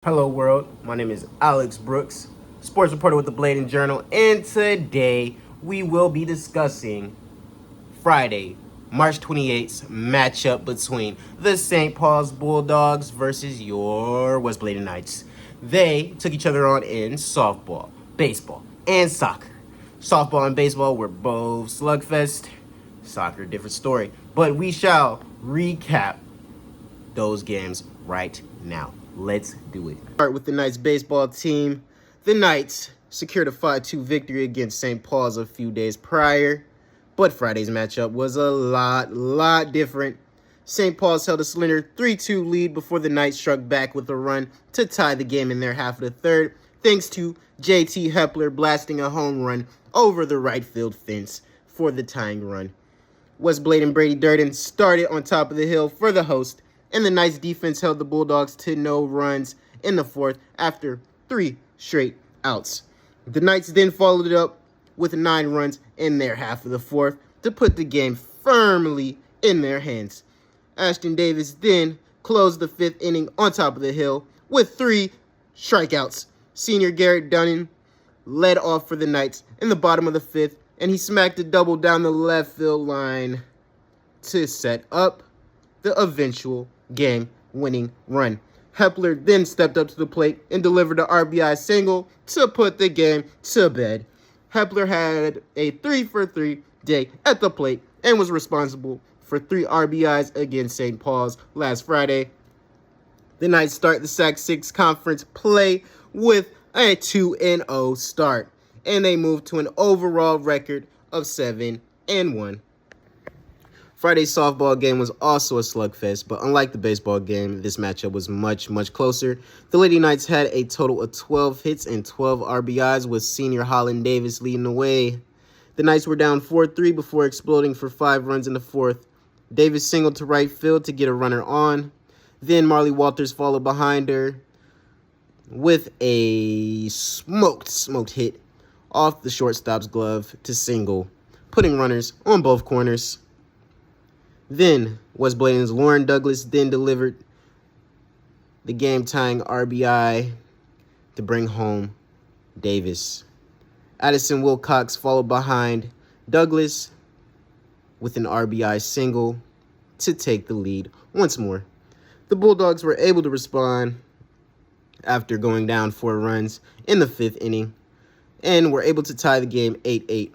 Hello world, my name is Alex Brooks, sports reporter with the Bladen Journal, and today we will be discussing Friday, March 28th matchup between the St. Paul's Bulldogs versus your West Bladen Knights. They took each other on in softball, baseball, and soccer. Softball and baseball were both slugfest, soccer different story, but we shall recap those games right now. Let's do it. Start with the Knights baseball team. The Knights secured a 5-2 victory against St. Paul's a few days prior, but Friday's matchup was a lot different. St. Paul's held a slender 3-2 lead before the Knights struck back with a run to tie the game in their half of the third, thanks to J.T. Hepler blasting a home run over the right field fence for the tying run. West Bladen Brady Durden started on top of the hill for the host, and the Knights defense held the Bulldogs to no runs in the fourth after 3 straight outs. The Knights then followed it up with 9 runs in their half of the fourth to put the game firmly in their hands. Ashton Davis then closed the 5th inning on top of the hill with 3 strikeouts. Senior Garrett Dunning led off for the Knights in the bottom of the 5th, and he smacked a double down the left field line to set up the eventual game-winning run. Hepler then stepped up to the plate and delivered an RBI single to put the game to bed. Hepler had a 3-for-3 day at the plate and was responsible for 3 RBIs against St. Paul's last Friday. The Knights start the Sac 6 conference play with a 2-0 start, and they move to an overall record of 7-1. Friday's softball game was also a slugfest, but unlike the baseball game, this matchup was much closer. The Lady Knights had a total of 12 hits and 12 RBIs, with senior Holland Davis leading the way. The Knights were down 4-3 before exploding for 5 runs in the fourth. Davis singled to right field to get a runner on. Then Marley Walters followed behind her with a smoked hit off the shortstop's glove to single, putting runners on both corners. Then West Bladen's Lauren Douglas then delivered the game-tying RBI to bring home Davis. Addison Wilcox followed behind Douglas with an RBI single to take the lead once more. The Bulldogs were able to respond after going down 4 runs in the 5th inning and were able to tie the game 8-8.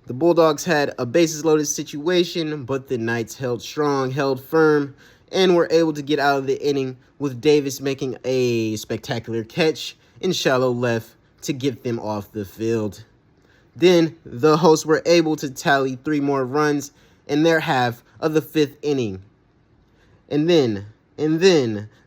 The Bulldogs had a bases-loaded situation, but the Knights held strong, held firm, and were able to get out of the inning with Davis making a spectacular catch in shallow left to get them off the field. Then the hosts were able to tally 3 more runs in their half of the 5th inning. And then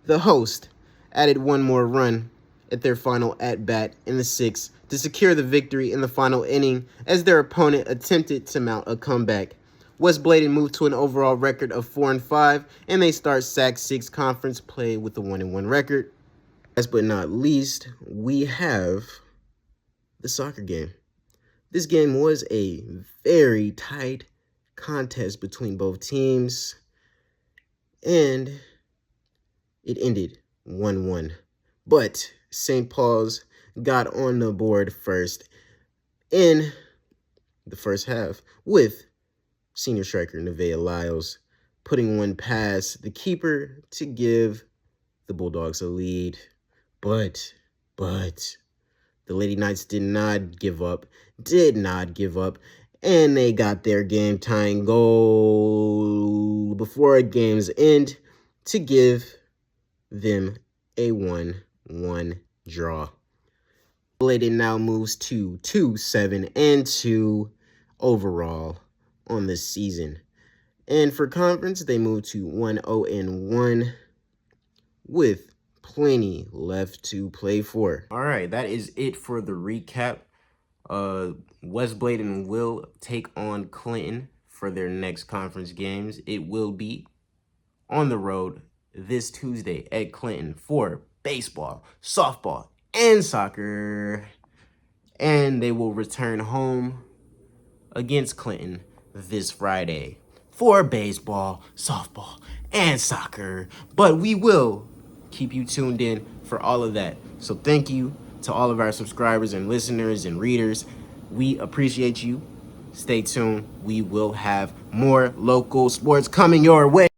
the host added 1 more run at their final at-bat in the 6th to secure the victory in the final inning as their opponent attempted to mount a comeback. West Bladen moved to an overall record of 4-5, and they start Sac 6 conference play with a 1-1 record. Last but not least, we have the soccer game. This game was a very tight contest between both teams, and it ended 1-1. But St. Paul's got on the board first in the first half with senior striker Nevaeh Lyles putting one past the keeper to give the Bulldogs a lead. But the Lady Knights did not give up, and they got their game-tying goal before a game's end to give them a 1-1 draw. Bladen now moves to 2-7-2 overall on this season. And for conference, they move to 1-0-1 with plenty left to play for. All right, that is it for the recap. West Bladen will take on Clinton for their next conference games. It will be on the road this Tuesday at Clinton for baseball, softball, and soccer. And they will return home against Clinton this Friday for baseball, softball, and soccer. But we will keep you tuned in for all of that. So thank you to all of our subscribers and listeners and readers. We appreciate you. Stay tuned. We will have more local sports coming your way.